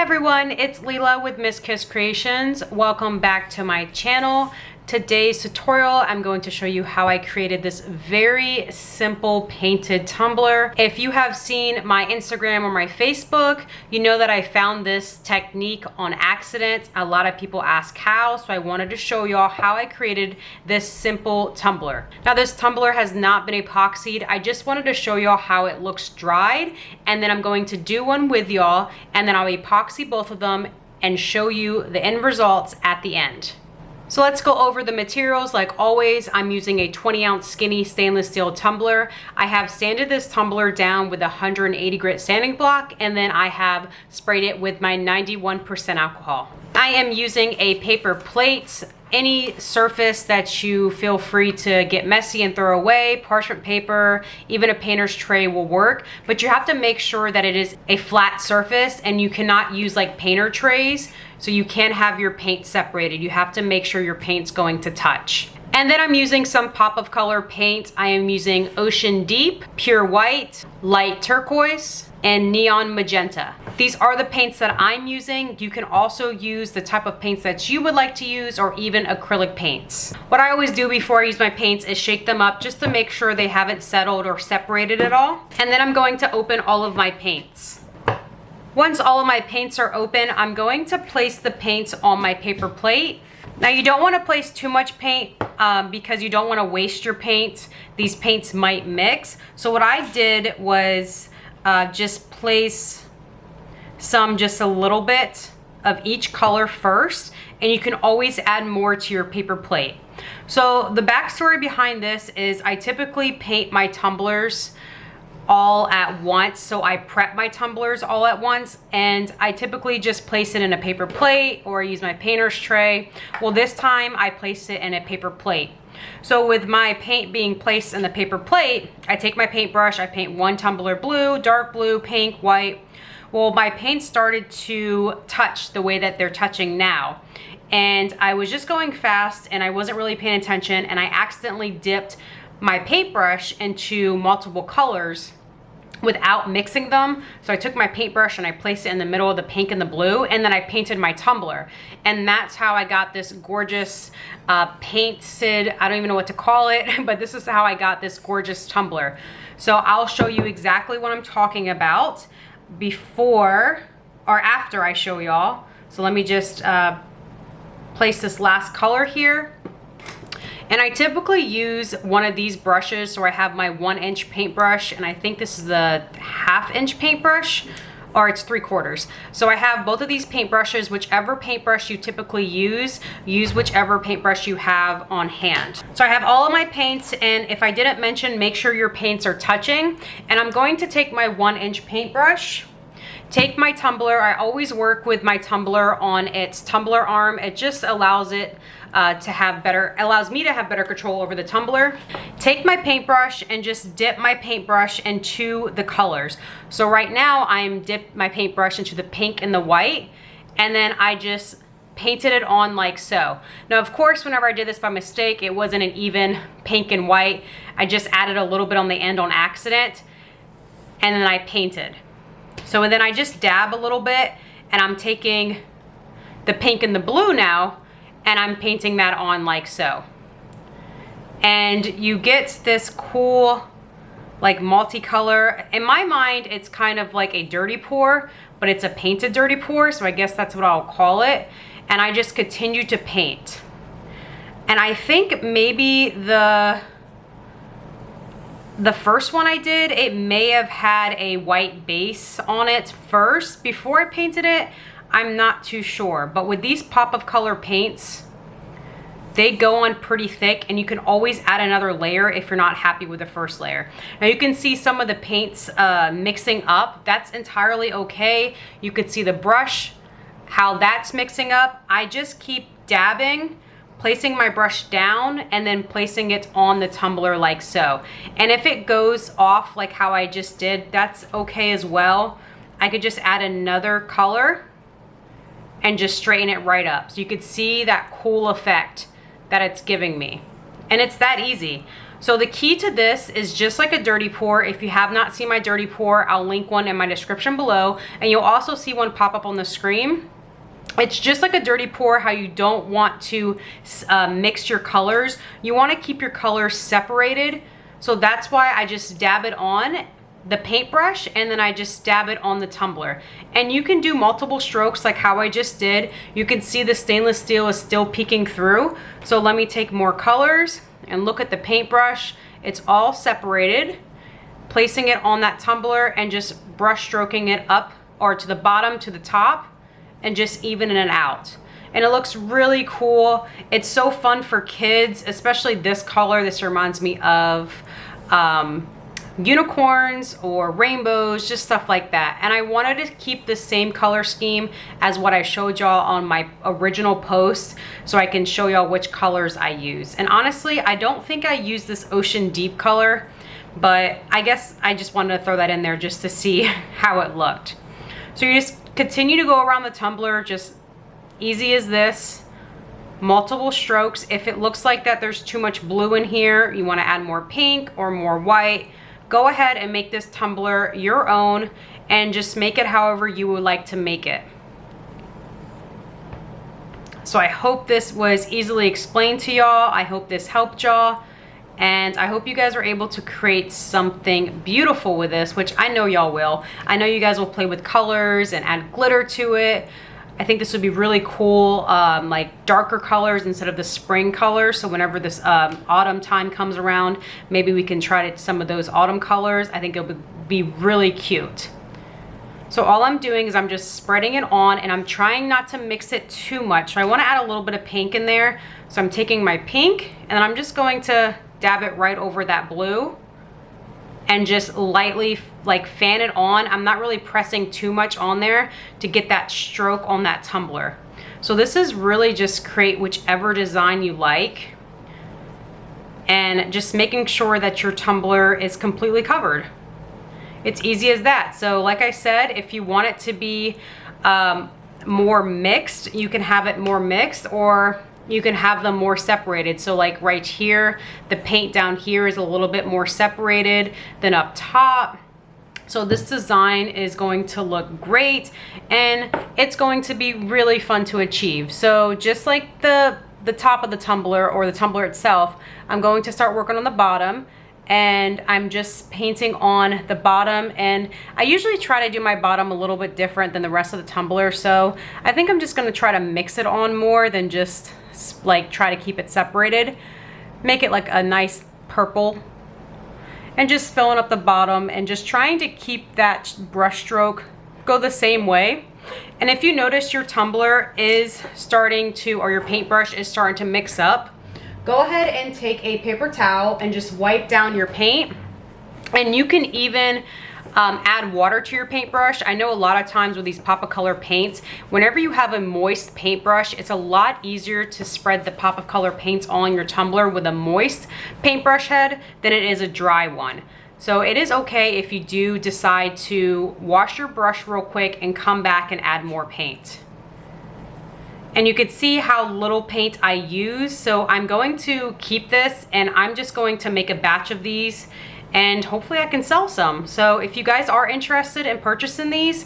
everyone, it's Leela with Miss Kiss Creations. Welcome back to my channel. Today's tutorial, I'm going to show you how I created this very simple painted tumbler. If you have seen my Instagram or my Facebook, you know that I found this technique on accident. A lot of people ask how, so I wanted to show y'all how I created this simple tumbler. Now this tumbler has not been epoxied. I just wanted to show y'all how it looks dried, and then I'm going to do one with y'all, and then I'll epoxy both of them and show you the end results at the end. So let's go over the materials. Like always, I'm using a 20-ounce skinny stainless steel tumbler. I have sanded this tumbler down with a 180 grit sanding block, and then I have sprayed it with my 91% alcohol. I am using a paper plate. Any surface that you feel free to get messy and throw away, parchment paper, even a painter's tray will work, but you have to make sure that it is a flat surface, and you cannot use like painter trays, so you can't have your paint separated. You have to make sure your paint's going to touch. And then I'm using some pop of color paint. I am using Ocean Deep, Pure White, Light Turquoise, and Neon Magenta. These are the paints that I'm using. You can also use the type of paints that you would like to use, or even acrylic paints. What I always do before I use my paints is shake them up just to make sure they haven't settled or separated at all. And then I'm going to open all of my paints. Once all of my paints are open, I'm going to place the paints on my paper plate. Now you don't want to place too much paint because you don't want to waste your paint. These paints might mix. So what I did was just place just a little bit of each color first, and you can always add more to your paper plate. So the backstory behind this is I typically paint my tumblers all at once. So I prep my tumblers all at once, and I typically just place it in a paper plate or use my painter's tray. Well, this time I placed it in a paper plate. So with my paint being placed in the paper plate, I take my paintbrush, I paint one tumbler blue, dark blue, pink, white. Well, my paint started to touch the way that they're touching now. And I was just going fast and I wasn't really paying attention, and I accidentally dipped my paintbrush into multiple colors without mixing them. So I took my paintbrush and I placed it in the middle of the pink and the blue, and then I painted my tumbler. And that's how I got this gorgeous painted, I don't even know what to call it, but this is how I got this gorgeous tumbler. So I'll show you exactly what I'm talking about before or after I show y'all. So let me just place this last color here. And I typically use one of these brushes. So I have my 1-inch paintbrush, and I think this is a 1/2-inch paintbrush, or it's 3/4. So I have both of these paintbrushes. Whichever paintbrush you typically use whichever paintbrush you have on hand. So I have all of my paints, and if I didn't mention, make sure your paints are touching. And I'm going to take my 1-inch paintbrush, take my tumbler. I always work with my tumbler on its tumbler arm. It just allows it allows me to have better control over the tumbler. Take my paintbrush and just dip my paintbrush into the colors. So right now I'm dipped my paintbrush into the pink and the white, and then I just painted it on like so. Now of course, whenever I did this by mistake, it wasn't an even pink and white. I just added a little bit on the end on accident, and then I painted. So then I just dab a little bit, and I'm taking the pink and the blue now, and I'm painting that on like so. And you get this cool like multicolor. In my mind, it's kind of like a dirty pour, but it's a painted dirty pour, so I guess that's what I'll call it. And I just continue to paint. And I think maybe the first one I did, it may have had a white base on it first before I painted it. I'm not too sure, but with these pop of color paints, they go on pretty thick, and you can always add another layer if you're not happy with the first layer. Now you can see some of the paints mixing up. That's entirely okay. You could see the brush, how that's mixing up. I just keep dabbing, placing my brush down, and then placing it on the tumbler like so. And if it goes off like how I just did, that's okay as well. I could just add another color and just straighten it right up. So you could see that cool effect that it's giving me. And it's that easy. So the key to this is just like a dirty pour. If you have not seen my dirty pour, I'll link one in my description below, and you'll also see one pop up on the screen. It's just like a dirty pour, how you don't want to mix your colors. You want to keep your colors separated. So that's why I just dab it on the paintbrush, and then I just dab it on the tumbler. And you can do multiple strokes like how I just did. You can see the stainless steel is still peeking through. So let me take more colors and look at the paintbrush. It's all separated. Placing it on that tumbler and just brush stroking it up or to the bottom to the top and just evening it out. And it looks really cool. It's so fun for kids, especially this color. This reminds me of unicorns or rainbows, just stuff like that. And I wanted to keep the same color scheme as what I showed y'all on my original post, so I can show y'all which colors I use. And honestly, I don't think I used this ocean deep color, but I guess I just wanted to throw that in there just to see how it looked. So you just continue to go around the tumbler, just easy as this, multiple strokes. If it looks like that there's too much blue in here, you want to add more pink or more white, go ahead and make this tumbler your own and just make it however you would like to make it. So I hope this was easily explained to y'all. I hope this helped y'all. And I hope you guys are able to create something beautiful with this, which I know y'all will. I know you guys will play with colors and add glitter to it. I think this would be really cool, like darker colors instead of the spring colors. So whenever this autumn time comes around, maybe we can try some of those autumn colors. I think it would be really cute. So all I'm doing is I'm just spreading it on, and I'm trying not to mix it too much. So I want to add a little bit of pink in there. So I'm taking my pink and I'm just going to dab it right over that blue and just lightly like fan it on. I'm not really pressing too much on there to get that stroke on that tumbler. So this is really just create whichever design you like, and just making sure that your tumbler is completely covered. It's easy as that. So like I said, if you want it to be more mixed, you can have it more mixed, or you can have them more separated. So like right here, the paint down here is a little bit more separated than up top. So this design is going to look great, and it's going to be really fun to achieve. So just like the top of the tumbler or the tumbler itself, I'm going to start working on the bottom, and I'm just painting on the bottom. And I usually try to do my bottom a little bit different than the rest of the tumbler. So I think I'm just gonna try to mix it on more than just like try to keep it separated. Make it like a nice purple, and just filling up the bottom and just trying to keep that brush stroke go the same way. And if you notice your tumbler is starting to, or your paintbrush is starting to mix up, go ahead and take a paper towel and just wipe down your paint. And you can even add water to your paintbrush. I know a lot of times with these pop of color paints, whenever you have a moist paintbrush, it's a lot easier to spread the pop of color paints on your tumbler with a moist paintbrush head than it is a dry one. So it is okay if you do decide to wash your brush real quick and come back and add more paint. And you can see how little paint I use. So I'm going to keep this, and I'm just going to make a batch of these, and hopefully I can sell some. So if you guys are interested in purchasing these,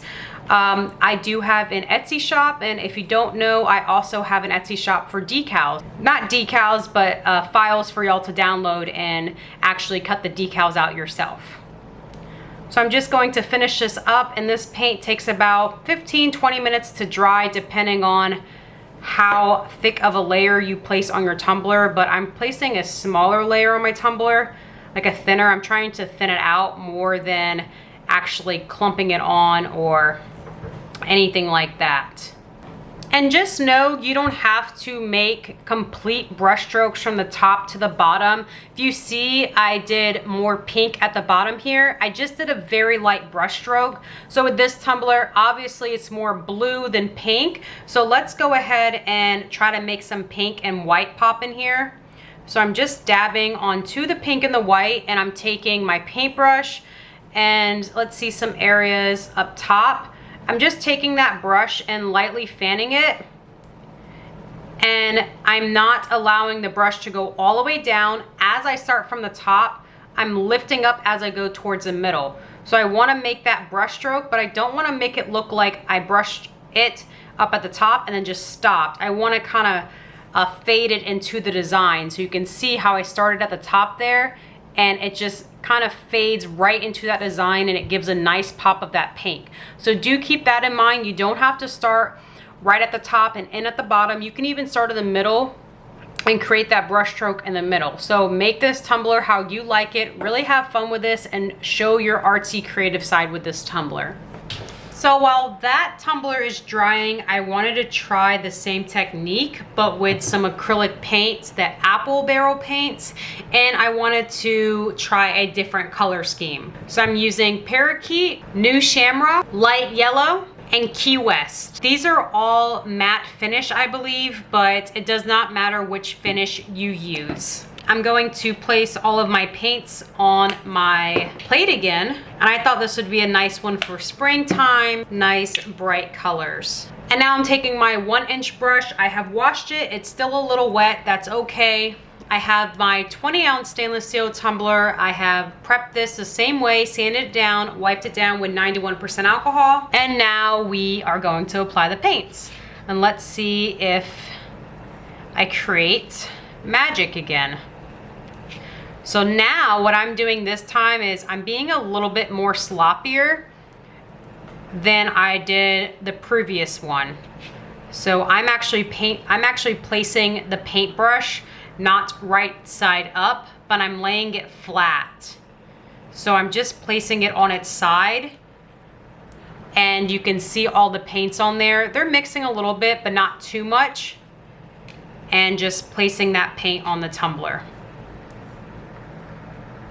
I do have an Etsy shop. And if you don't know, I also have an Etsy shop for decals. Not decals, but files for y'all to download and actually cut the decals out yourself. So I'm just going to finish this up, and this paint takes about 15-20 minutes to dry depending on how thick of a layer you place on your tumbler. But I'm placing a smaller layer on my tumbler, like a thinner. I'm trying to thin it out more than actually clumping it on or anything like that. And just know you don't have to make complete brush strokes from the top to the bottom. If you see, I did more pink at the bottom here. I just did a very light brush stroke. So with this tumbler, obviously it's more blue than pink. So let's go ahead and try to make some pink and white pop in here. So I'm just dabbing onto the pink and the white, and I'm taking my paintbrush, and let's see some areas up top. I'm just taking that brush and lightly fanning it And I'm not allowing the brush to go all the way down. As I start from the top, I'm lifting up as I go towards the middle. So I want to make that brush stroke, but I don't want to make it look like I brushed it up at the top and then just stopped. I want to kind of fade it into the design. So you can see how I started at the top there, and it just kind of fades right into that design, and it gives a nice pop of that pink. So do keep that in mind. You don't have to start right at the top and in at the bottom. You can even start in the middle and create that brush stroke in the middle. So make this tumbler how you like it. Really have fun with this and show your artsy creative side with this tumbler. So while that tumbler is drying, I wanted to try the same technique, but with some acrylic paints, the apple barrel paints, and I wanted to try a different color scheme. So I'm using Parakeet, New Shamrock, Light Yellow, and Key West. These are all matte finish, I believe, but it does not matter which finish you use. I'm going to place all of my paints on my plate again, and I thought this would be a nice one for springtime, nice bright colors. And now I'm taking my 1-inch brush. I have washed it. It's still a little wet. That's okay. I have my 20-ounce stainless steel tumbler. I have prepped this the same way, sanded it down, wiped it down with 91% alcohol, and now we are going to apply the paints. And let's see if I create magic again. So now what I'm doing this time is I'm being a little bit more sloppier than I did the previous one. So I'm actually placing the paintbrush not right side up, but I'm laying it flat. So I'm just placing it on its side, and you can see all the paints on there. They're mixing a little bit, but not too much, and just placing that paint on the tumbler.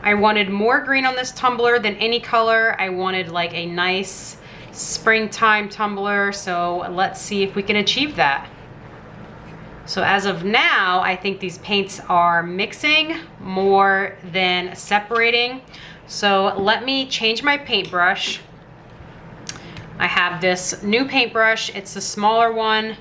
I wanted more green on this tumbler than any color. I wanted like a nice springtime tumbler, so let's see if we can achieve that. So as of now, I think these paints are mixing more than separating. So let me change my paintbrush. I have this new paintbrush. It's the smaller one,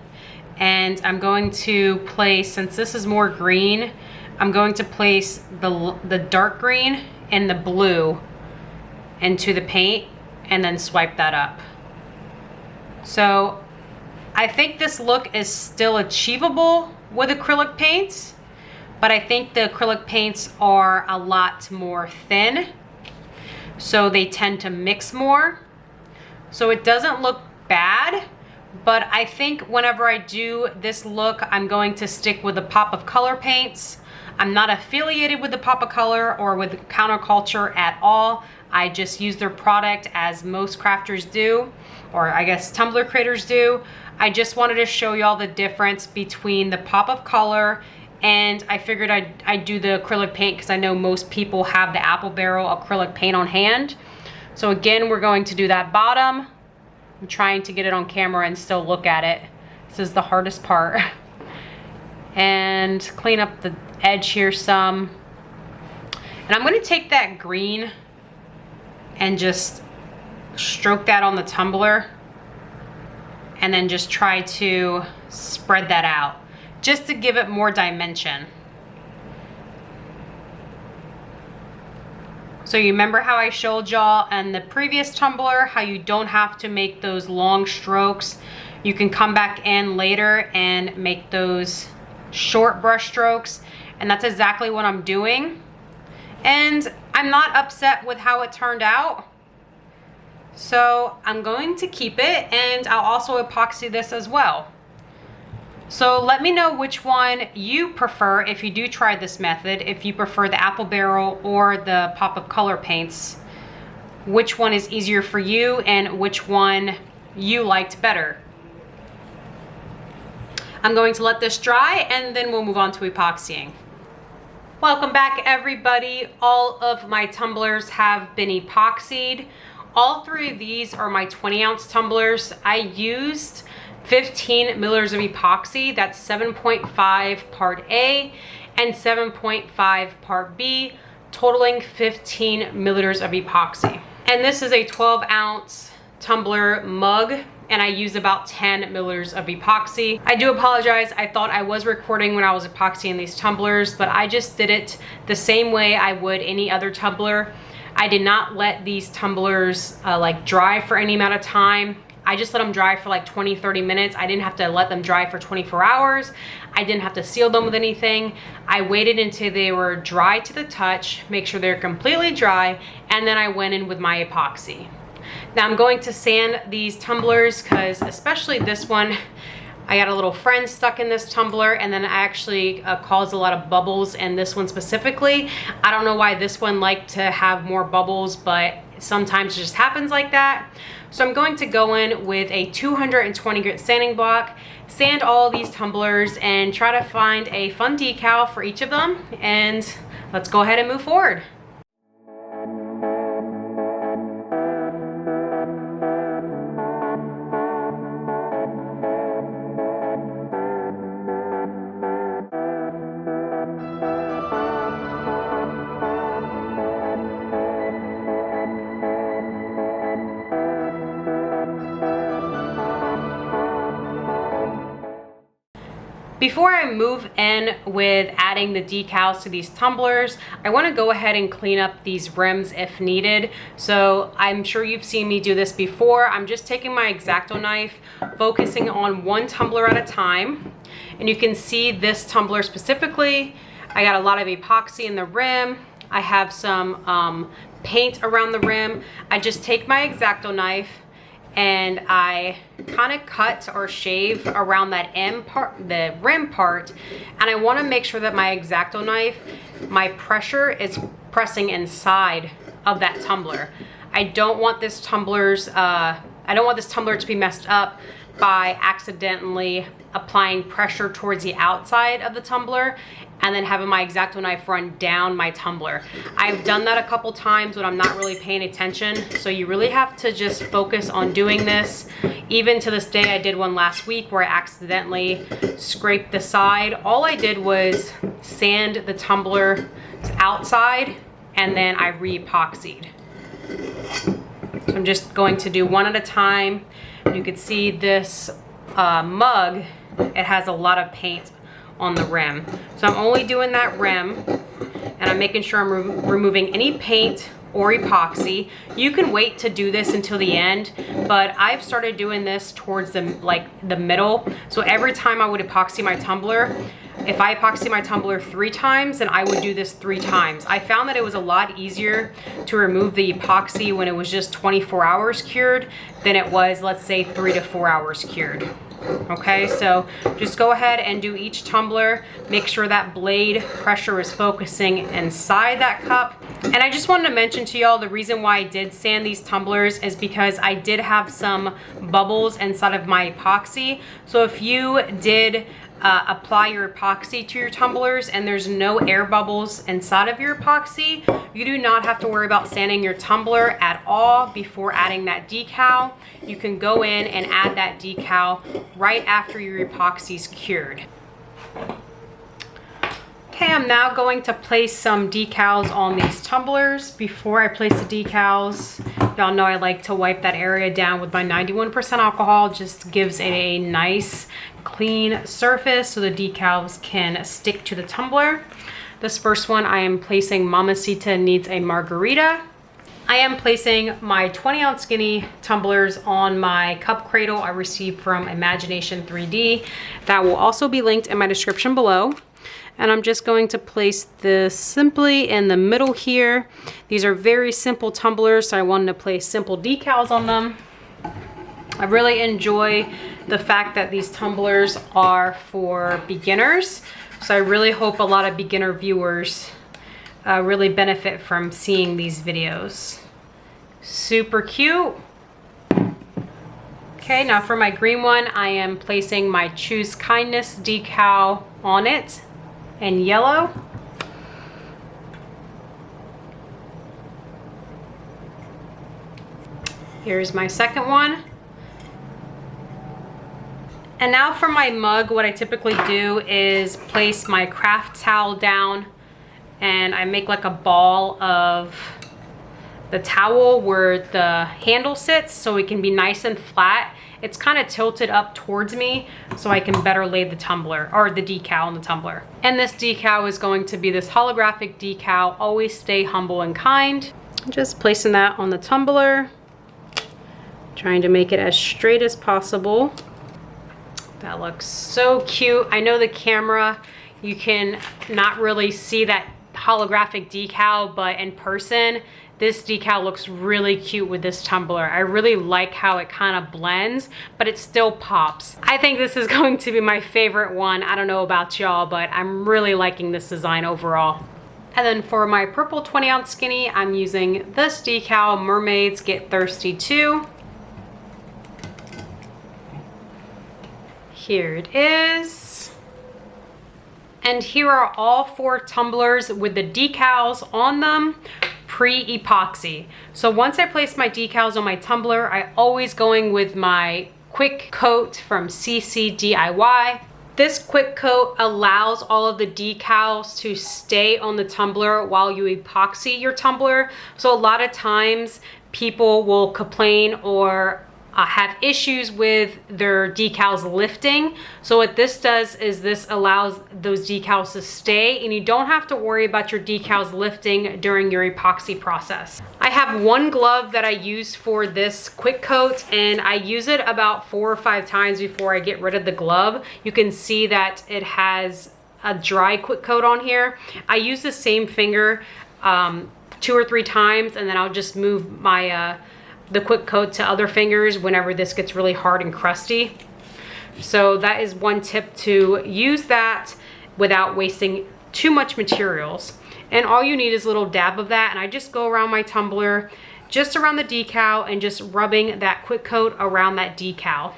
and I'm going to place, since this is more green, I'm going to place the dark green and the blue into the paint and then swipe that up. So I think this look is still achievable with acrylic paints, but I think the acrylic paints are a lot more thin, so they tend to mix more. So it doesn't look bad, but I think whenever I do this look, I'm going to stick with the Pop of Color paints. I'm not affiliated with the Pop of Color or with Counterculture at all. I just use their product as most crafters do, or I guess tumbler creators do. I just wanted to show y'all the difference between the Pop of Color, and I figured I'd do the acrylic paint because I know most people have the apple barrel acrylic paint on hand. So again, we're going to do that bottom. I'm trying to get it on camera and still look at it. This is the hardest part. And clean up the edge here some. And I'm going to take that green and just stroke that on the tumbler, and then just try to spread that out just to give it more dimension. So you remember how I showed y'all in the previous tumbler how you don't have to make those long strokes. You can come back in later and make those short brush strokes, and that's exactly what I'm doing. And I'm not upset with how it turned out. So I'm going to keep it, and I'll also epoxy this as well. So let me know which one you prefer if you do try this method, if you prefer the apple barrel or the Pop of Color paints. Which one is easier for you and which one you liked better. I'm going to let this dry and then we'll move on to epoxying. Welcome back everybody. All of my tumblers have been epoxied. All three of these are my 20-ounce tumblers. I used 15 milliliters of epoxy. That's 7.5 part A and 7.5 part B, totaling 15 milliliters of epoxy. And this is a 12-ounce tumbler mug. and I use about 10 milliliters of epoxy. I do apologize, I thought I was recording when I was epoxying these tumblers, but I just did it the same way I would any other tumbler. I did not let these tumblers like dry for any amount of time. I just let them dry for like 20-30 minutes. I didn't have to let them dry for 24 hours. I didn't have to seal them with anything. I waited until they were dry to the touch, make sure they're completely dry, and then I went in with my epoxy. Now I'm going to sand these tumblers because especially this one, I got a little friend stuck in this tumbler, and then I actually caused a lot of bubbles in this one specifically. I don't know why this one liked to have more bubbles, but sometimes it just happens like that. So I'm going to go in with a 220 grit sanding block, sand all these tumblers, and try to find a fun decal for each of them. And let's go ahead and move forward. Before I move in with adding the decals to these tumblers, I want to go ahead and clean up these rims if needed. So I'm sure you've seen me do this before. I'm just taking my X-Acto knife, focusing on one tumbler at a time. And you can see this tumbler specifically, I got a lot of epoxy in the rim. I have some paint around the rim. I just take my X-Acto knife and I kind of cut or shave around that end part, the rim part, and I want to make sure that my X-Acto knife, my pressure is pressing inside of that tumbler. I don't want this tumbler to be messed up by accidentally applying pressure towards the outside of the tumbler and then having my X-Acto knife run down my tumbler. I've done that a couple times when I'm not really paying attention, so you really have to just focus on doing this. Even to this day, I did one last week where I accidentally scraped the side. All I did was sand the tumbler outside and then I re-epoxied. So I'm just going to do one at a time. You can see this mug, it has a lot of paint on the rim. So I'm only doing that rim, and I'm making sure I'm removing any paint or epoxy. You can wait to do this until the end, but I've started doing this towards the middle. So every time I would epoxy my tumbler, if I epoxy my tumbler 3 times, then I would do this 3 times. I found that it was a lot easier to remove the epoxy when it was just 24 hours cured than it was, let's say, 3 to 4 hours cured. Okay, so just go ahead and do each tumbler. Make sure that blade pressure is focusing inside that cup. And I just wanted to mention to y'all, the reason why I did sand these tumblers is because I did have some bubbles inside of my epoxy. So if you did apply your epoxy to your tumblers and there's no air bubbles inside of your epoxy, you do not have to worry about sanding your tumbler at all before adding that decal. You can go in and add that decal right after your epoxy's cured. Okay, I'm now going to place some decals on these tumblers. Before I place the decals, y'all know I like to wipe that area down with my 91% alcohol. Just gives it a nice clean surface so the decals can stick to the tumbler. This first one I am placing Mamacita Needs a Margarita. I am placing my 20-ounce skinny tumblers on my cup cradle I received from Imagination 3D. That will also be linked in my description below. And I'm just going to place this simply in the middle here. These are very simple tumblers, so I wanted to place simple decals on them. I really enjoy the fact that these tumblers are for beginners. So I really hope a lot of beginner viewers really benefit from seeing these videos. Super cute. Okay, now for my green one, I am placing my Choose Kindness decal on it in yellow. Here's my second one. And now for my mug, what I typically do is place my craft towel down and I make like a ball of the towel where the handle sits so it can be nice and flat. It's kind of tilted up towards me so I can better lay the tumbler or the decal on the tumbler. And this decal is going to be this holographic decal, always stay humble and kind. Just placing that on the tumbler, trying to make it as straight as possible. That looks so cute. I know the camera, you can not really see that holographic decal, but in person, this decal looks really cute with this tumbler. I really like how it kind of blends, but it still pops. I think this is going to be my favorite one. I don't know about y'all, but I'm really liking this design overall. And then for my purple 20-ounce skinny, I'm using this decal, Mermaids Get Thirsty Too. Here it is. And here are all 4 tumblers with the decals on them, pre-epoxy. So once I place my decals on my tumbler, I always going with my quick coat from CCDIY. This quick coat allows all of the decals to stay on the tumbler while you epoxy your tumbler. So a lot of times people will complain or have issues with their decals lifting. So what this does is this allows those decals to stay, and you don't have to worry about your decals lifting during your epoxy process. I have one glove that I use for this quick coat, and I use it about 4 or 5 times before I get rid of the glove. You can see that it has a dry quick coat on here. I use the same finger 2 or 3 times, and then I'll just move my the quick coat to other fingers whenever this gets really hard and crusty. So that is one tip, to use that without wasting too much materials. And all you need is a little dab of that, and I just go around my tumbler, just around the decal, and just rubbing that quick coat around that decal.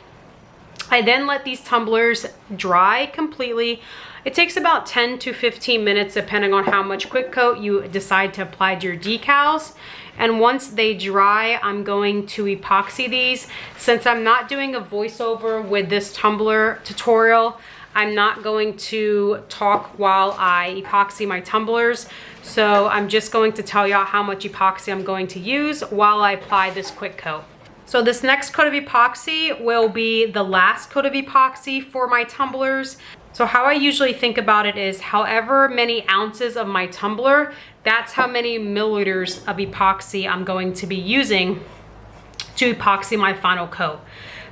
I then let these tumblers dry completely. It takes about 10 to 15 minutes depending on how much quick coat you decide to apply to your decals. And once they dry, I'm going to epoxy these. Since I'm not doing a voiceover with this tumbler tutorial, I'm not going to talk while I epoxy my tumblers. So I'm just going to tell y'all how much epoxy I'm going to use while I apply this quick coat. So this next coat of epoxy will be the last coat of epoxy for my tumblers. So how I usually think about it is however many ounces of my tumbler, that's how many milliliters of epoxy I'm going to be using to epoxy my final coat.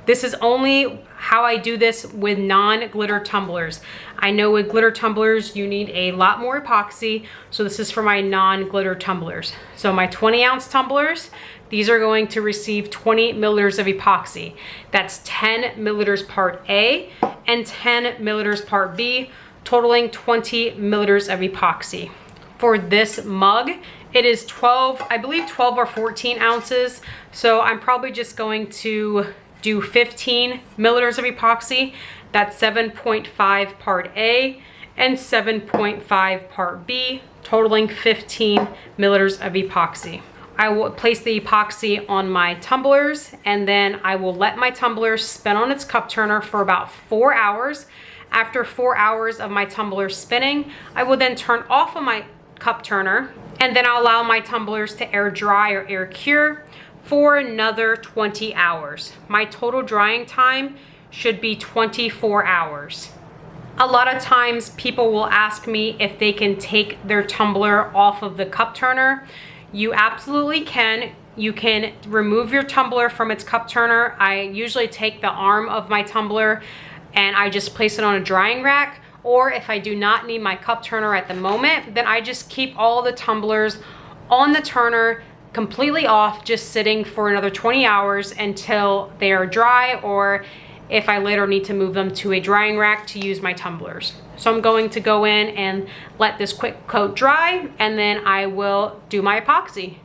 This is only how I do this with non-glitter tumblers. I know with glitter tumblers, you need a lot more epoxy. So this is for my non-glitter tumblers. So my 20-ounce tumblers, these are going to receive 20 milliliters of epoxy. That's 10 milliliters part A and 10 milliliters part B, totaling 20 milliliters of epoxy. For this mug, it is 12, I believe 12 or 14 ounces. So I'm probably just going to do 15 milliliters of epoxy. That's 7.5 part A and 7.5 part B, totaling 15 milliliters of epoxy. I will place the epoxy on my tumblers, and then I will let my tumbler spin on its cup turner for about 4 hours. After 4 hours of my tumbler spinning, I will then turn off of my cup turner, and then I'll allow my tumblers to air dry or air cure for another 20 hours. My total drying time should be 24 hours. A lot of times people will ask me if they can take their tumbler off of the cup turner. You absolutely can. You can remove your tumbler from its cup turner. I usually take the arm of my tumbler and I just place it on a drying rack. Or if I do not need my cup turner at the moment, then I just keep all the tumblers on the turner completely off, just sitting for another 20 hours until they are dry, or if I later need to move them to a drying rack to use my tumblers. So I'm going to go in and let this quick coat dry, and then I will do my epoxy.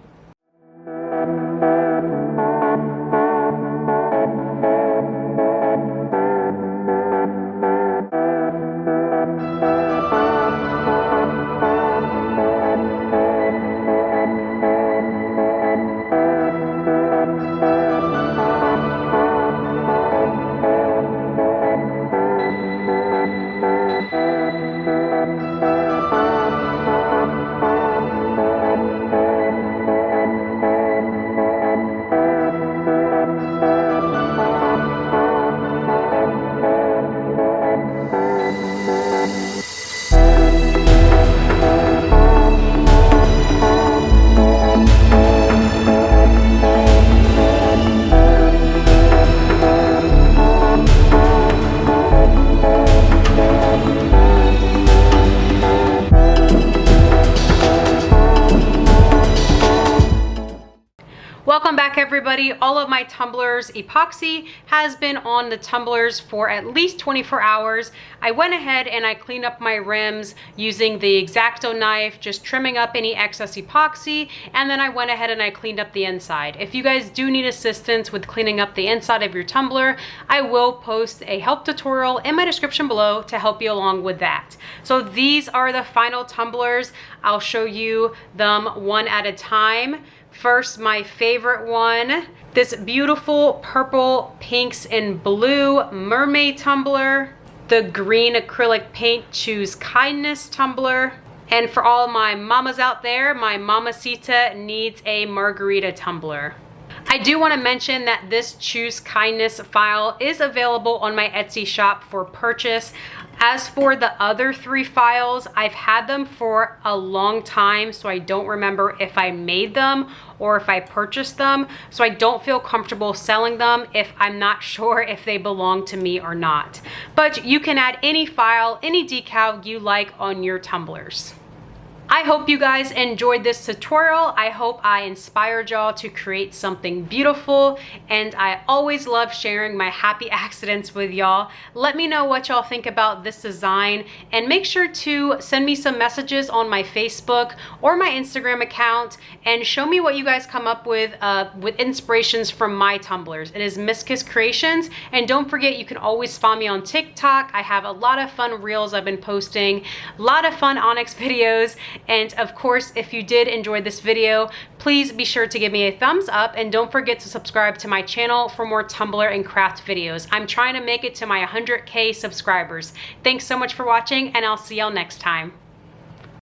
back, everybody. All of my tumblers epoxy has been on the tumblers for at least 24 hours. I went ahead and I cleaned up my rims using the exacto knife, just trimming up any excess epoxy, and then I went ahead and I cleaned up the inside. If you guys do need assistance with cleaning up the inside of your tumbler, I will post a help tutorial in my description below to help you along with that. So these are the final tumblers. I'll show you them one at a time. First, my favorite one, this beautiful purple, pinks, and blue mermaid tumbler, the green acrylic paint Choose Kindness tumbler, and for all my mamas out there, my mamacita needs a margarita tumbler. I do want to mention that this Choose Kindness file is available on my Etsy shop for purchase. As for the other 3 files, I've had them for a long time, so I don't remember if I made them or if I purchased them. So I don't feel comfortable selling them if I'm not sure if they belong to me or not. But you can add any file, any decal you like on your tumblers. I hope you guys enjoyed this tutorial. I hope I inspired y'all to create something beautiful, and I always love sharing my happy accidents with y'all. Let me know what y'all think about this design, and make sure to send me some messages on my Facebook or my Instagram account and show me what you guys come up with inspirations from my tumblers. It is Miss Kiss Creations, and don't forget you can always follow me on TikTok. I have a lot of fun reels I've been posting, a lot of fun Onyx videos. And of course, if you did enjoy this video, please be sure to give me a thumbs up, and don't forget to subscribe to my channel for more tumbler and craft videos. I'm trying to make it to my 100K subscribers. Thanks so much for watching, and I'll see y'all next time.